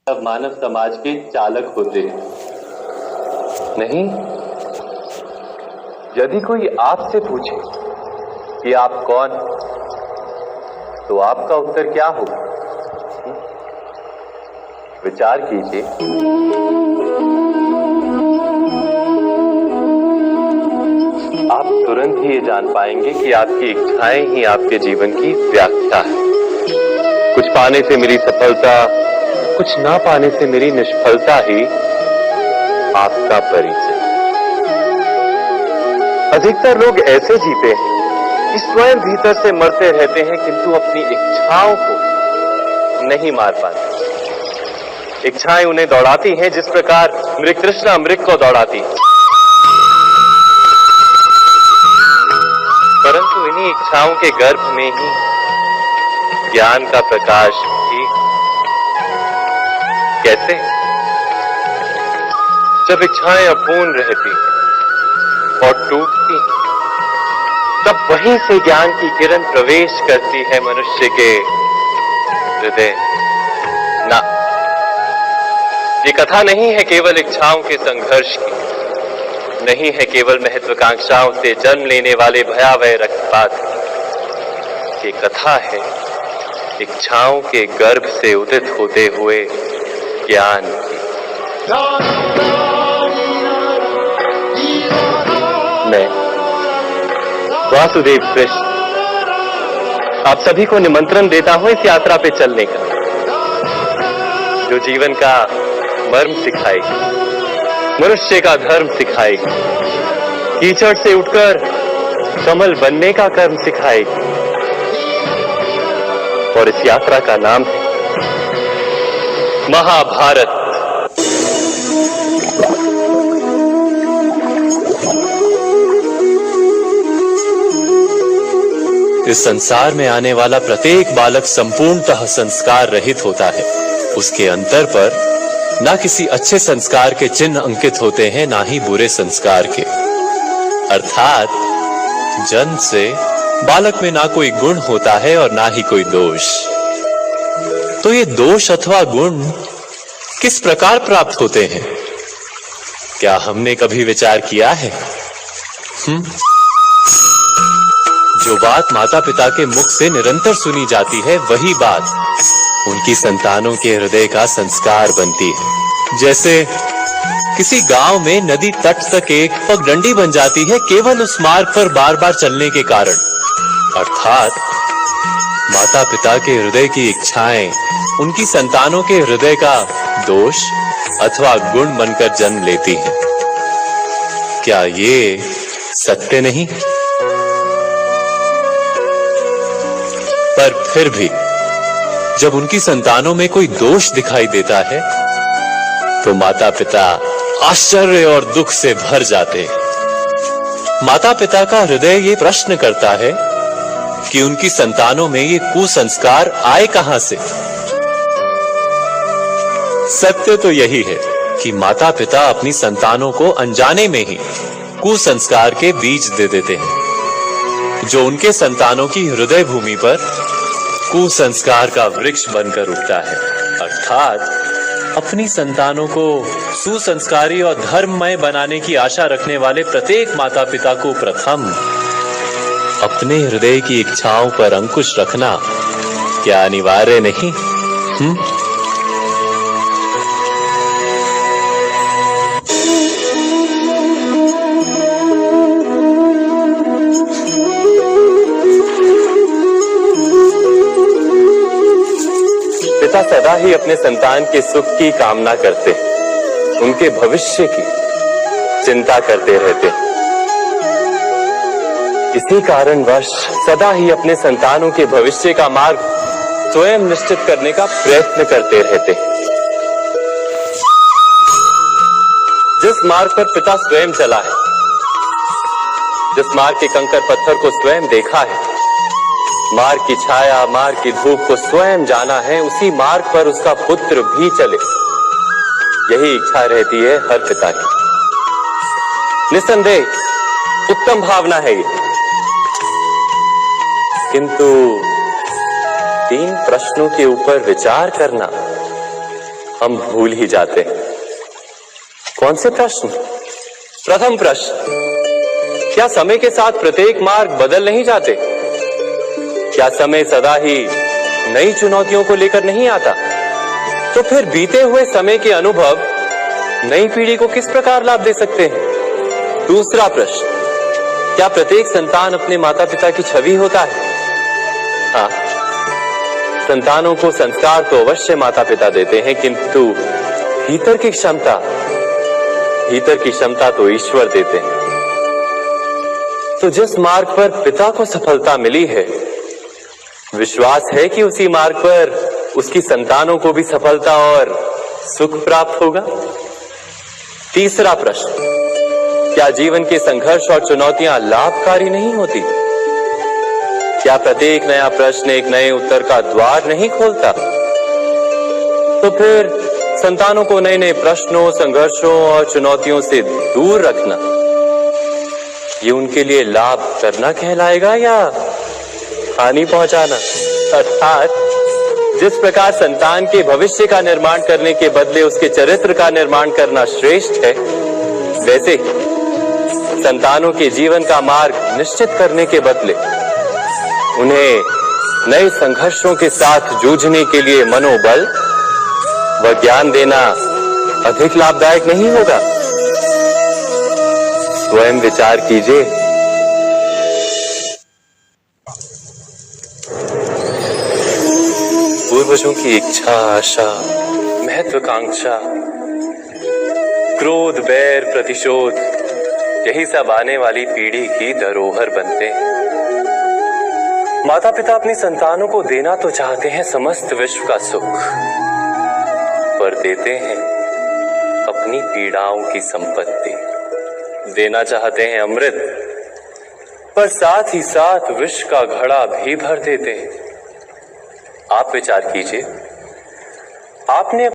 सब मानव समाज के चालक होते हैं। नहीं, यदि कोई आपसे पूछे कि आप कौन, तो आपका उत्तर क्या होगा? विचार कीजिए। आप तुरंत ही ये जान पाएंगे कि आपकी इच्छाएं ही आपके जीवन की व्याख्या है। कुछ पाने से मेरी सफलता, कुछ ना पाने से मेरी निष्फलता ही आपका परिचय। अधिकतर लोग ऐसे जीते हैं कि स्वयं भीतर से मरते रहते हैं, किंतु अपनी इच्छाओं को नहीं मार पाते। इच्छाएं उन्हें दौड़ाती हैं जिस प्रकार मृग तृष्णा मृग को दौड़ाती है। परंतु इन्हीं इच्छाओं के गर्भ में ही ज्ञान का प्रकाश भी। कैसे? जब इच्छाएं अपूर्ण रहती और टूटती, तब वहीं से ज्ञान की किरण प्रवेश करती है मनुष्य के हृदय। ना, ये कथा नहीं है केवल इच्छाओं के संघर्ष की, नहीं है केवल महत्वाकांक्षाओं से जन्म लेने वाले भयावह रक्तपात की। ये कथा है इच्छाओं के गर्भ से उदित होते हुए ज्ञान की। मैं वासुदेव कृष्ण आप सभी को निमंत्रण देता हूं इस यात्रा पे चलने का, जो जीवन का मर्म सिखाएगी, मनुष्य का धर्म सिखाएगी, कीचड़ से उठकर कमल बनने का कर्म सिखाएगी। और इस यात्रा का नाम है महाभारत। इस संसार में आने वाला प्रत्येक बालक संपूर्णतः संस्कार रहित होता है। उसके अंतर पर ना किसी अच्छे संस्कार के चिन्ह अंकित होते हैं, ना ही बुरे संस्कार के। अर्थात जन्म से बालक में ना कोई गुण होता है और ना ही कोई दोष। तो ये दोष अथवा गुण किस प्रकार प्राप्त होते हैं? क्या हमने कभी विचार किया है? जो बात माता पिता के मुख से निरंतर सुनी जाती है, वही बात उनकी संतानों के हृदय का संस्कार बनती है। जैसे किसी गांव में नदी तट तक एक पगडंडी बन जाती है केवल उस मार्ग पर बार बार चलने के कारण। अर्थात माता पिता के हृदय की इच्छाएं उनकी संतानों के हृदय का दोष अथवा गुण बनकर जन्म लेती हैं। क्या ये सत्य नहीं? पर फिर भी जब उनकी संतानों में कोई दोष दिखाई देता है, तो माता पिता आश्चर्य और दुख से भर जाते हैं। माता पिता का हृदय ये प्रश्न करता है कि उनकी संतानों में ये कुसंस्कार आए कहां से? सत्य तो यही है कि माता पिता अपनी संतानों को अनजाने में ही कुसंस्कार के बीज दे देते हैं, जो उनके संतानों की हृदय भूमि पर कुसंस्कार का वृक्ष बनकर उठता है। अर्थात अपनी संतानों को सुसंस्कारी और धर्ममय बनाने की आशा रखने वाले प्रत्येक माता पिता को प्रथम अपने हृदय की इच्छाओं पर अंकुश रखना क्या अनिवार्य नहीं? पिता सदा ही अपने संतान के सुख की कामना करते, उनके भविष्य की चिंता करते रहते। इसी कारणवश सदा ही अपने संतानों के भविष्य का मार्ग स्वयं निश्चित करने का प्रयत्न करते रहते। जिस मार्ग पर पिता स्वयं चला है, जिस मार्ग के कंकर पत्थर को स्वयं देखा है, मार्ग की छाया, मार्ग की धूप को स्वयं जाना है, उसी मार्ग पर उसका पुत्र भी चले, यही इच्छा रहती है हर पिता की। निस्संदेह उत्तम भावना है ये, किंतु 3 प्रश्नों के ऊपर विचार करना हम भूल ही जाते हैं। कौन से प्रश्न? प्रथम प्रश्न, क्या समय के साथ प्रत्येक मार्ग बदल नहीं जाते? क्या समय सदा ही नई चुनौतियों को लेकर नहीं आता? तो फिर बीते हुए समय के अनुभव नई पीढ़ी को किस प्रकार लाभ दे सकते हैं? दूसरा प्रश्न, क्या प्रत्येक संतान अपने माता पिता की छवि होता है? हाँ, संतानों को संस्कार तो अवश्य माता पिता देते हैं, किंतु भीतर की क्षमता तो ईश्वर देते हैं। तो जिस मार्ग पर पिता को सफलता मिली है, विश्वास है कि उसी मार्ग पर उसकी संतानों को भी सफलता और सुख प्राप्त होगा। तीसरा प्रश्न, क्या जीवन के संघर्ष और चुनौतियां लाभकारी नहीं होती? क्या प्रत्येक नया प्रश्न एक नए उत्तर का द्वार नहीं खोलता? तो फिर संतानों को नए नए प्रश्नों, संघर्षों और चुनौतियों से दूर रखना, ये उनके लिए लाभ करना कहलाएगा या हानि पहुंचाना? अर्थात जिस प्रकार संतान के भविष्य का निर्माण करने के बदले उसके चरित्र का निर्माण करना श्रेष्ठ है, वैसे संतानों के जीवन का मार्ग निश्चित करने के बदले उन्हें नए संघर्षों के साथ जूझने के लिए मनोबल व ज्ञान देना अधिक लाभदायक नहीं होगा? स्वयं विचार कीजिए। पूर्वजों की इच्छा, आशा, महत्वाकांक्षा, क्रोध, बैर, प्रतिशोध, यही सब आने वाली पीढ़ी की धरोहर बनते हैं। माता पिता अपनी संतानों को देना तो चाहते हैं समस्त विश्व का सुख, पर देते हैं अपनी पीड़ाओं की संपत्ति। देना चाहते हैं अमृत, पर साथ ही साथ विष का घड़ा भी भर देते हैं। आप विचार कीजिए, आपने